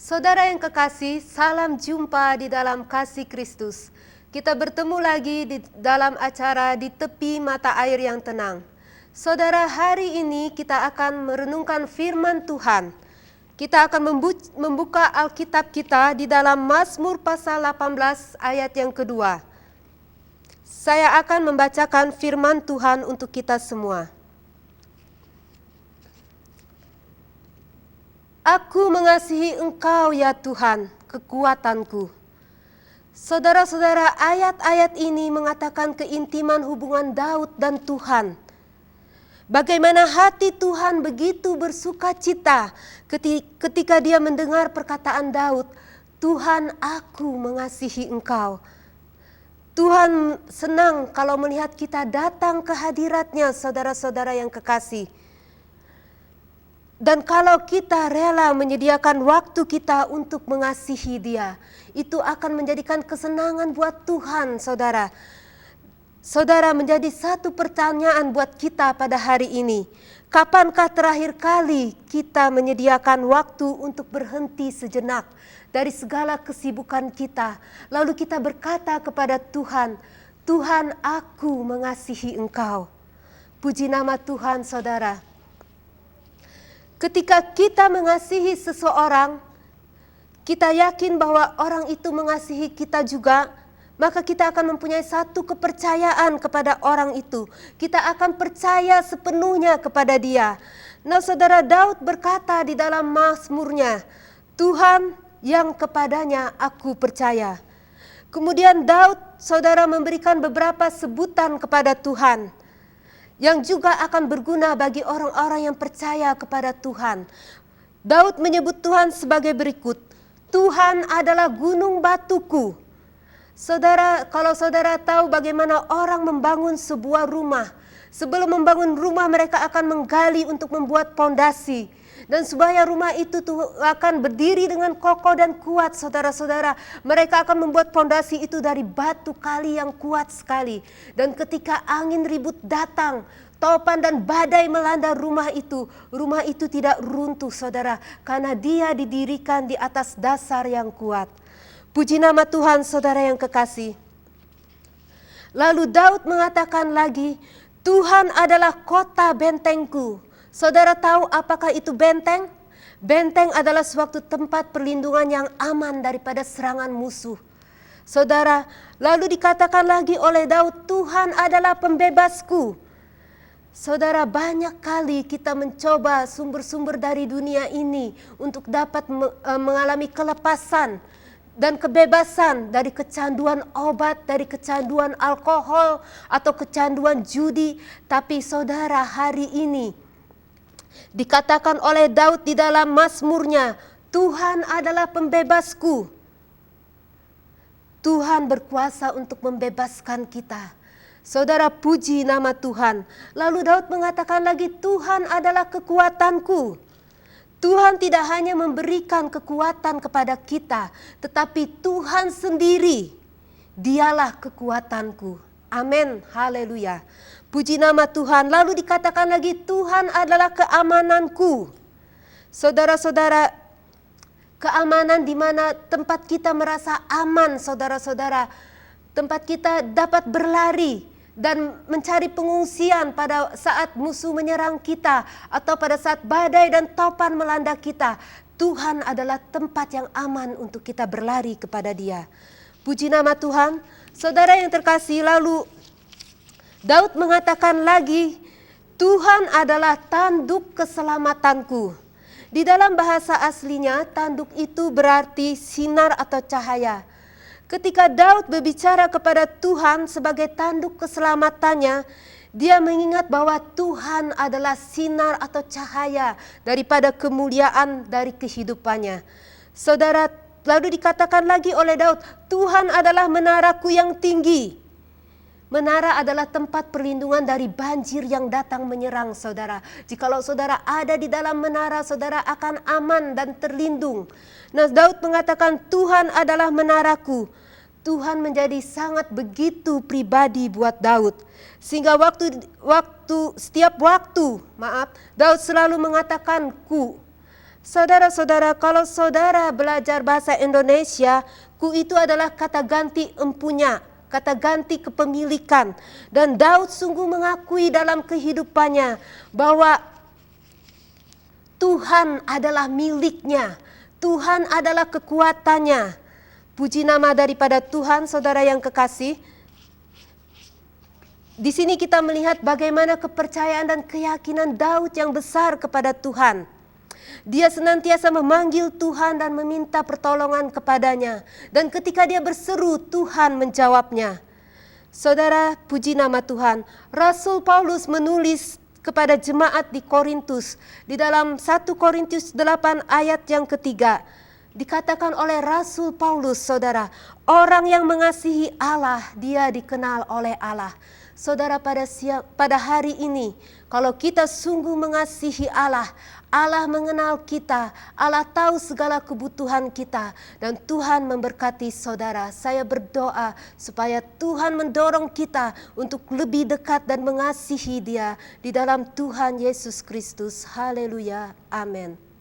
Saudara yang kekasih, salam jumpa di dalam kasih Kristus. Kita bertemu lagi di dalam acara Di Tepi Mata Air yang Tenang. Saudara, hari ini kita akan merenungkan firman Tuhan. Kita akan membuka Alkitab kita di dalam Mazmur pasal 18 ayat yang kedua. Saya akan membacakan firman Tuhan untuk kita semua. Aku mengasihi Engkau ya Tuhan, kekuatanku. Saudara-saudara, ayat-ayat ini mengatakan keintiman hubungan Daud dan Tuhan. Bagaimana hati Tuhan begitu bersuka cita ketika dia mendengar perkataan Daud, Tuhan, aku mengasihi Engkau. Tuhan senang kalau melihat kita datang ke hadirat-Nya, saudara-saudara yang kekasih. Dan kalau kita rela menyediakan waktu kita untuk mengasihi Dia, itu akan menjadikan kesenangan buat Tuhan, saudara. Saudara, menjadi satu pertanyaan buat kita pada hari ini. Kapankah terakhir kali kita menyediakan waktu untuk berhenti sejenak dari segala kesibukan kita, lalu kita berkata kepada Tuhan, Tuhan, aku mengasihi Engkau. Puji nama Tuhan, saudara. Ketika kita mengasihi seseorang, kita yakin bahwa orang itu mengasihi kita juga, maka kita akan mempunyai satu kepercayaan kepada orang itu. Kita akan percaya sepenuhnya kepada dia. Nah, saudara, Daud berkata di dalam Mazmurnya, Tuhan yang kepadanya aku percaya. Kemudian Daud, saudara, memberikan beberapa sebutan kepada Tuhan yang juga akan berguna bagi orang-orang yang percaya kepada Tuhan. Daud menyebut Tuhan sebagai berikut, Tuhan adalah gunung batuku. Saudara, kalau saudara tahu bagaimana orang membangun sebuah rumah, sebelum membangun rumah mereka akan menggali untuk membuat pondasi. Dan supaya rumah itu akan berdiri dengan kokoh dan kuat, saudara-saudara, mereka akan membuat pondasi itu dari batu kali yang kuat sekali. Dan ketika angin ribut datang, topan dan badai melanda rumah itu tidak runtuh, saudara, karena dia didirikan di atas dasar yang kuat. Puji nama Tuhan, saudara yang kekasih. Lalu Daud mengatakan lagi, Tuhan adalah kota bentengku. Saudara tahu apakah itu benteng? Benteng adalah suatu tempat perlindungan yang aman daripada serangan musuh. Saudara, lalu dikatakan lagi oleh Daud, Tuhan adalah pembebasku. Saudara, banyak kali kita mencoba sumber-sumber dari dunia ini untuk dapat mengalami kelepasan dan kebebasan dari kecanduan obat, dari kecanduan alkohol atau kecanduan judi. Tapi saudara, hari ini dikatakan oleh Daud di dalam Mazmurnya, Tuhan adalah pembebasku. Tuhan berkuasa untuk membebaskan kita. Saudara, puji nama Tuhan. Lalu Daud mengatakan lagi, Tuhan adalah kekuatanku. Tuhan tidak hanya memberikan kekuatan kepada kita, tetapi Tuhan sendiri, dialah kekuatanku. Amin, haleluya. Puji nama Tuhan. Lalu dikatakan lagi, Tuhan adalah keamananku. Saudara-saudara, keamanan di mana tempat kita merasa aman, saudara-saudara. Tempat kita dapat berlari dan mencari pengungsian pada saat musuh menyerang kita atau pada saat badai dan topan melanda kita. Tuhan adalah tempat yang aman untuk kita berlari kepada Dia. Puji nama Tuhan. Saudara yang terkasih, lalu Daud mengatakan lagi, Tuhan adalah tanduk keselamatanku. Di dalam bahasa aslinya, tanduk itu berarti sinar atau cahaya. Ketika Daud berbicara kepada Tuhan sebagai tanduk keselamatannya, dia mengingat bahwa Tuhan adalah sinar atau cahaya daripada kemuliaan dari kehidupannya. Saudara, lalu dikatakan lagi oleh Daud, Tuhan adalah menaraku yang tinggi. Menara adalah tempat perlindungan dari banjir yang datang menyerang saudara. Jikalau saudara ada di dalam menara, saudara akan aman dan terlindung. Nah, Daud mengatakan Tuhan adalah menaraku. Tuhan menjadi sangat begitu pribadi buat Daud. Sehingga setiap waktu, Daud selalu mengatakan ku. Saudara-saudara, kalau saudara belajar bahasa Indonesia, ku itu adalah kata ganti empunya, kata ganti kepemilikan. Dan Daud sungguh mengakui dalam kehidupannya bahwa Tuhan adalah miliknya, Tuhan adalah kekuatannya. Puji nama daripada Tuhan, saudara yang kekasih. Di sini kita melihat bagaimana kepercayaan dan keyakinan Daud yang besar kepada Tuhan. Dia senantiasa memanggil Tuhan dan meminta pertolongan kepadanya. Dan ketika dia berseru, Tuhan menjawabnya. Saudara, puji nama Tuhan. Rasul Paulus menulis kepada jemaat di Korintus. Di dalam 1 Korintus 8 ayat yang ketiga. Dikatakan oleh Rasul Paulus, saudara, orang yang mengasihi Allah, dia dikenal oleh Allah. Saudara, pada hari ini, kalau kita sungguh mengasihi Allah, Allah mengenal kita, Allah tahu segala kebutuhan kita, dan Tuhan memberkati saudara. Saya berdoa supaya Tuhan mendorong kita untuk lebih dekat dan mengasihi Dia di dalam Tuhan Yesus Kristus. Haleluya, amin.